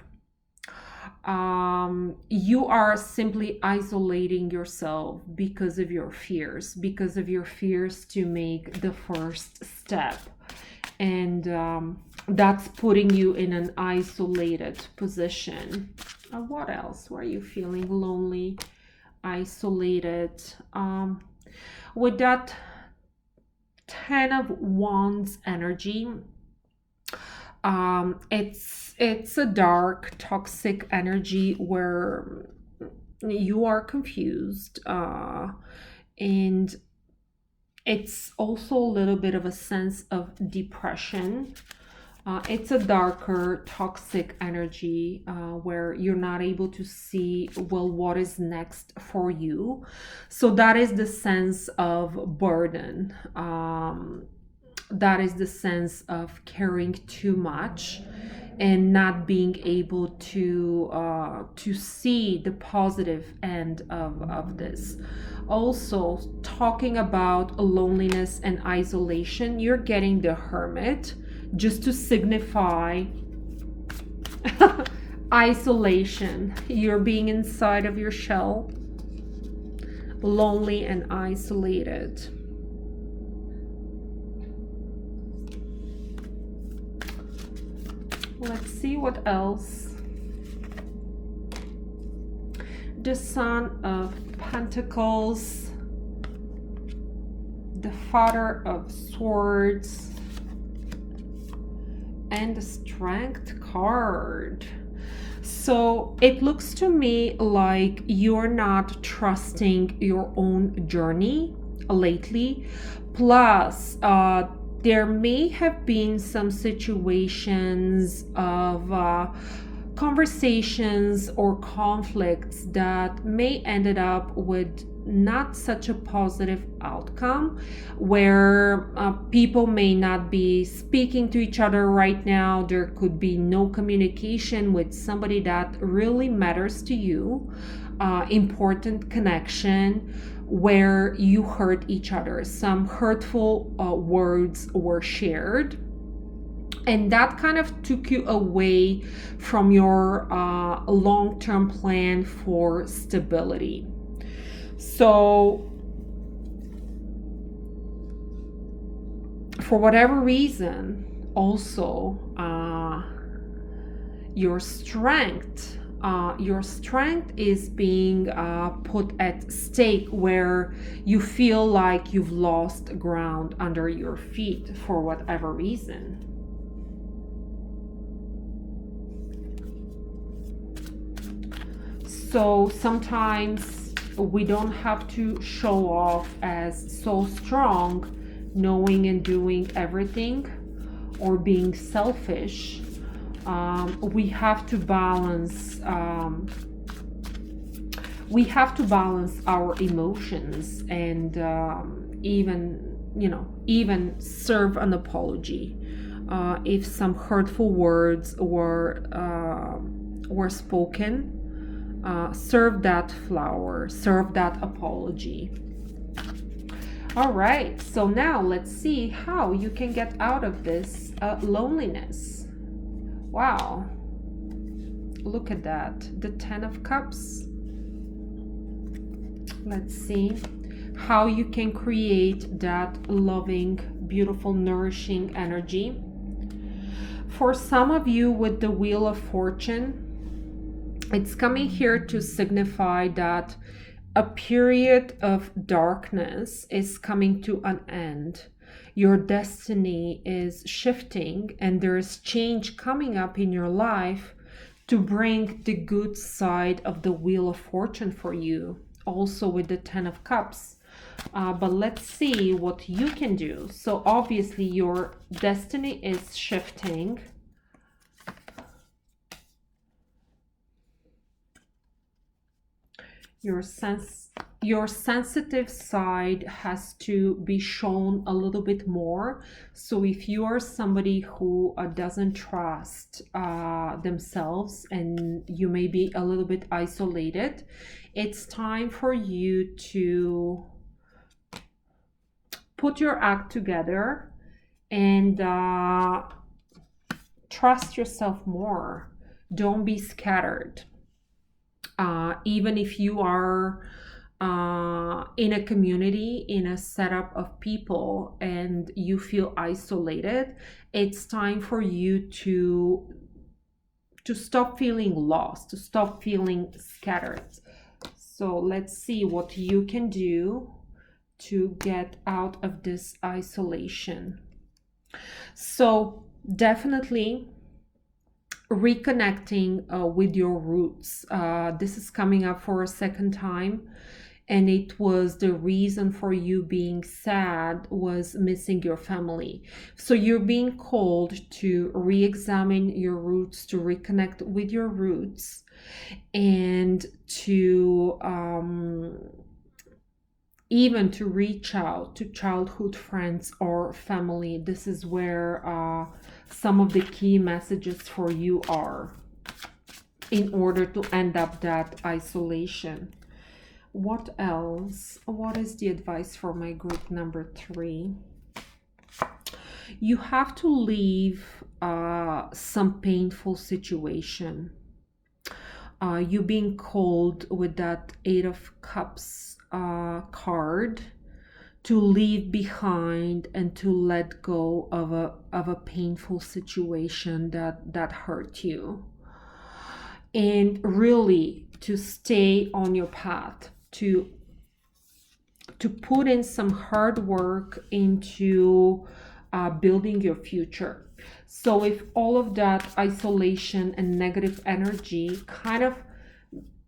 You are simply isolating yourself because of your fears to make the first step. And that's putting you in an isolated position. What else? Were you feeling lonely, isolated? With that 10 of Wands energy, it's a dark, toxic energy where you are confused, and it's also a little bit of a sense of depression. It's a darker, toxic energy where you're not able to see, well, what is next for you. So that is the sense of burden. That is the sense of carrying too much and not being able to see the positive end of this. Also, talking about loneliness and isolation, you're getting the Hermit just to signify isolation. You're being inside of your shell, lonely and isolated. Let's see what else. The Son of Pentacles, the Father of Swords, and the Strength card. So it looks to me like you're not trusting your own journey lately. Plus, there may have been some situations of conversations or conflicts that may ended up with not such a positive outcome, where people may not be speaking to each other right now. There could be no communication with somebody that really matters to you, important connection where you hurt each other. Some hurtful words were shared, and that kind of took you away from your long-term plan for stability. So for whatever reason, also your strength is being put at stake, where you feel like you've lost ground under your feet for whatever reason. So sometimes We don't have to show off as so strong, knowing and doing everything, or being selfish. We have to balance. We have to balance our emotions, and even serve an apology if some hurtful words were spoken. Serve that flower, serve that apology. All right, so now let's see how you can get out of this loneliness. Wow, look at that, the 10 of Cups. Let's see how you can create that loving, beautiful, nourishing energy. For some of you with the Wheel of Fortune, it's coming here to signify that a period of darkness is coming to an end. Your destiny is shifting, and there's change coming up in your life to bring the good side of the Wheel of Fortune for you. Also with the 10 of Cups. But let's see what you can do. So obviously your destiny is shifting. Your sensitive side has to be shown a little bit more. So if you are somebody who doesn't trust themselves, and you may be a little bit isolated, it's time for you to put your act together and trust yourself more. Don't be scattered. Even if you are in a community, in a setup of people, and you feel isolated, it's time for you to stop feeling lost, to stop feeling scattered. So let's see what you can do to get out of this isolation. So definitely reconnecting with your roots. This is coming up for a second time, and it was the reason for you being sad was missing your family. So you're being called to re-examine your roots, to reconnect with your roots, and to even to reach out to childhood friends or family. This is where some of the key messages for you are, in order to end up that isolation. What else? What is the advice for my group number 3? You have to leave some painful situation. You being called with that 8 of Cups card to leave behind and to let go of a painful situation that hurt you, and really to stay on your path, to put in some hard work into building your future. So if all of that isolation and negative energy kind of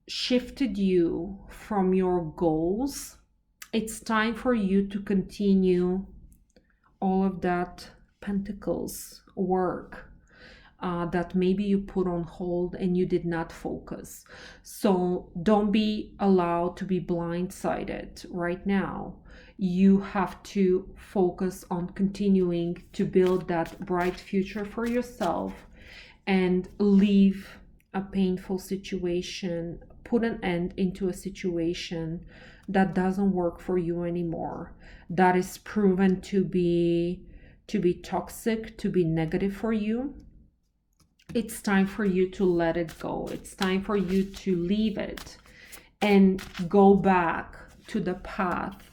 shifted you from your goals, it's time for you to continue all of that pentacles work that maybe you put on hold and you did not focus. So don't be allowed to be blindsided right now. You have to focus on continuing to build that bright future for yourself, and leave a painful situation, put an end into a situation that doesn't work for you anymore, that is proven to be toxic, to be negative for you. It's time for you to let it go. It's time for you to leave it and go back to the path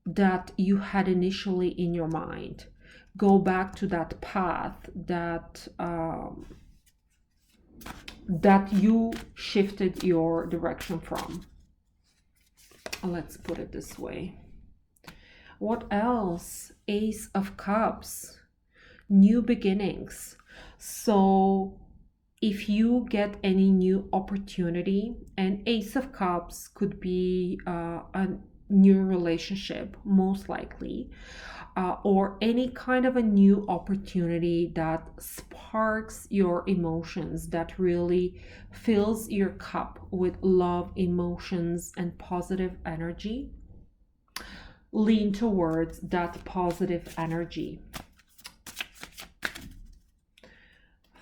that you had initially in your mind. Go back to that path that that you shifted your direction from. Let's put it this way. What else? Ace of Cups, new beginnings. So if you get any new opportunity, and Ace of Cups could be a new relationship, most likely, or any kind of a new opportunity that sparks your emotions, that really fills your cup with love, emotions, and positive energy, lean towards that positive energy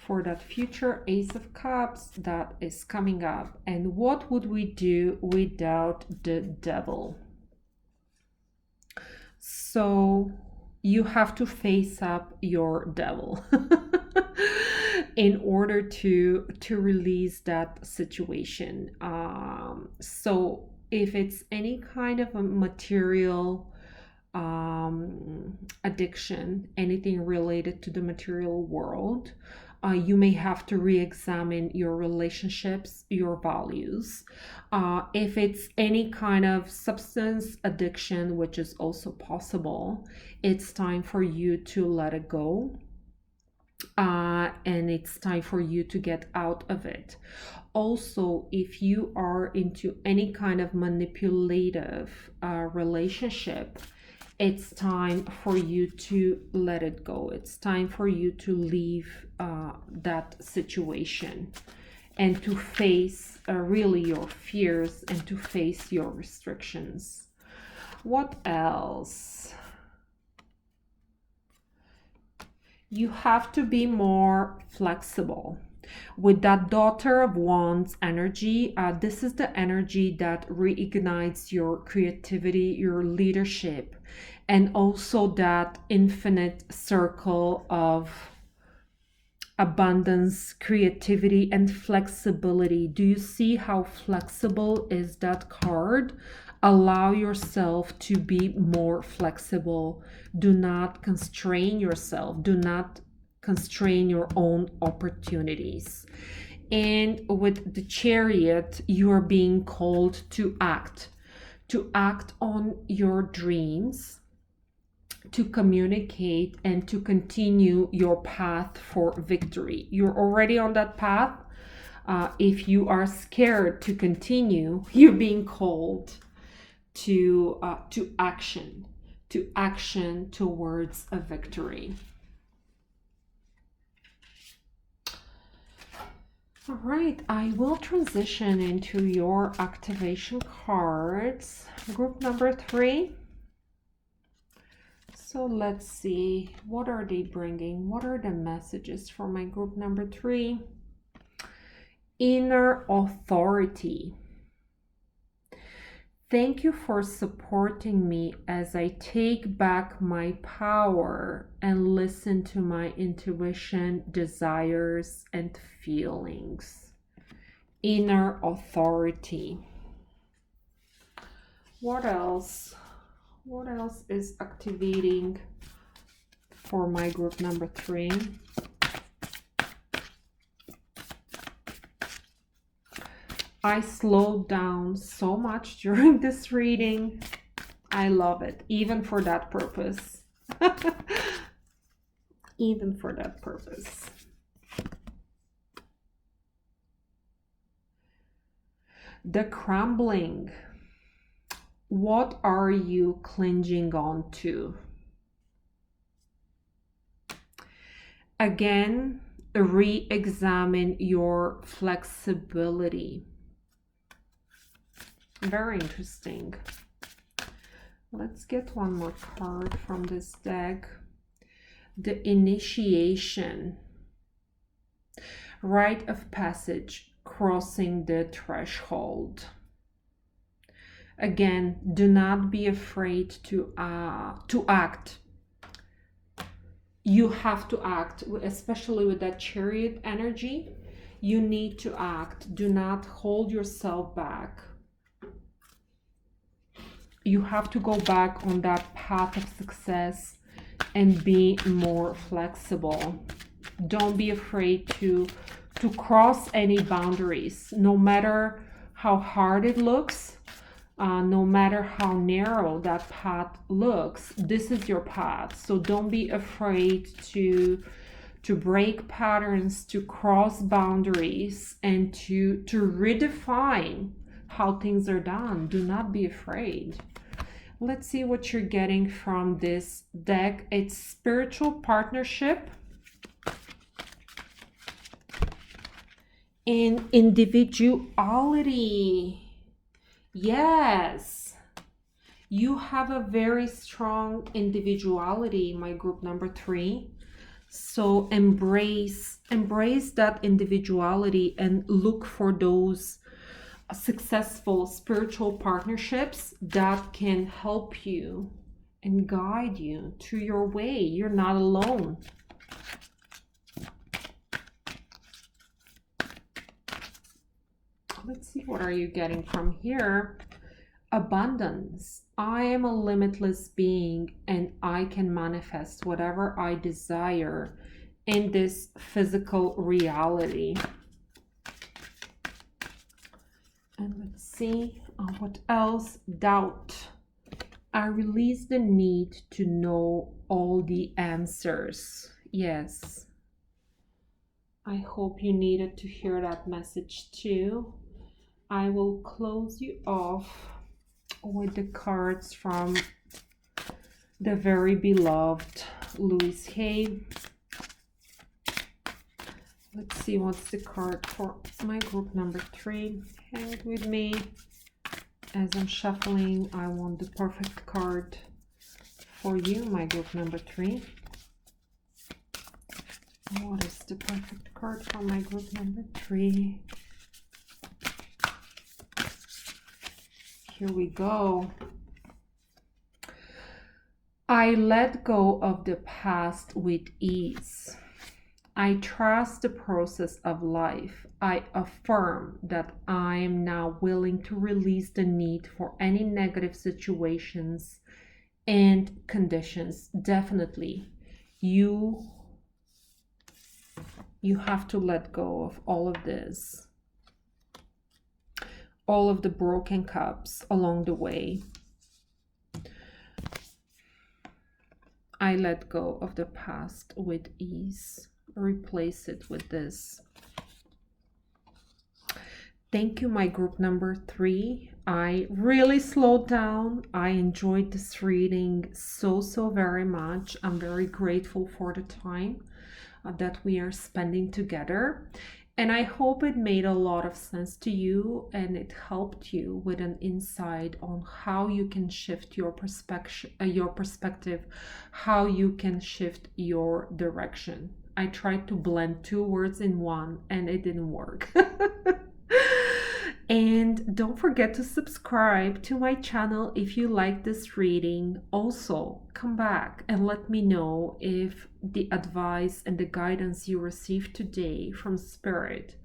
for that future Ace of Cups that is coming up. And what would we do without the Devil? So you have to face up your devil in order to release that situation. So if it's any kind of a material addiction, anything related to the material world, you may have to re-examine your relationships, your values. If it's any kind of substance addiction, which is also possible, it's time for you to let it go. And it's time for you to get out of it. Also, if you are into any kind of manipulative relationship, it's time for you to let it go. It's time for you to leave that situation and to face really your fears and to face your restrictions. What else? You have to be more flexible. With that Daughter of Wands energy, this is the energy that reignites your creativity, your leadership, and also that infinite circle of abundance, creativity, and flexibility. Do you see how flexible is that card? Allow yourself to be more flexible. Do not constrain yourself. Do not constrain your own opportunities. And with the Chariot, you are being called to act on your dreams, to communicate, and to continue your path for victory. You're already on that path. If you are scared to continue, you're being called to action towards a victory. All right, I will transition into your activation cards, group number 3. So let's see, what are they bringing? What are the messages for my group number 3? Inner authority. Thank you for supporting me as I take back my power and listen to my intuition, desires, and feelings. Inner authority. What else? What else is activating for my group number 3? I slowed down so much during this reading. I love it, even for that purpose. Even for that purpose. The crumbling. What are you clinging on to? Again, re-examine your flexibility. Very interesting. Let's get one more card from this deck. The initiation. Rite of passage, crossing the threshold. Again, do not be afraid to act. You have to act, especially with that Chariot energy. You need to act. Do not hold yourself back. You have to go back on that path of success and be more flexible. Don't be afraid to cross any boundaries, no matter how hard it looks, no matter how narrow that path looks. This is your path, so don't be afraid to to break patterns, to cross boundaries, and to redefine how things are done. Do not be afraid. Let's see what you're getting from this deck. It's spiritual partnership and individuality. Yes, you have a very strong individuality, my group number 3. So embrace that individuality and look for those successful spiritual partnerships that can help you and guide you to your way. You're not alone. Let's see, what are you getting from here? Abundance. I am a limitless being and I can manifest whatever I desire in this physical reality. And let's see what else. Doubt. I release the need to know all the answers. Yes. I hope you needed to hear that message too. I will close you off with the cards from the very beloved Louise Hay. Let's see what's the card for my group number 3. Hang with me as I'm shuffling. I want the perfect card for you, my group number 3. What is the perfect card for my group number 3? Here we go. I let go of the past with ease. I trust the process of life. I affirm that I am now willing to release the need for any negative situations and conditions. Definitely, you have to let go of all of this. All of the broken cups along the way. I let go of the past with ease. Replace it with this. Thank you, my group number 3. I really slowed down. I enjoyed this reading so very much. I'm very grateful for the time that we are spending together. And I hope it made a lot of sense to you and it helped you with an insight on how you can shift your perspective, how you can shift your direction. I tried to blend 2 words in one and it didn't work. And don't forget to subscribe to my channel if you like this reading. Also, come back and let me know if the advice and the guidance you received today from Spirit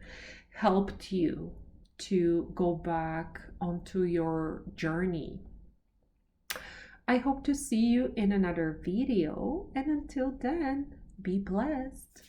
helped you to go back onto your journey. I hope to see you in another video, and until then, be blessed.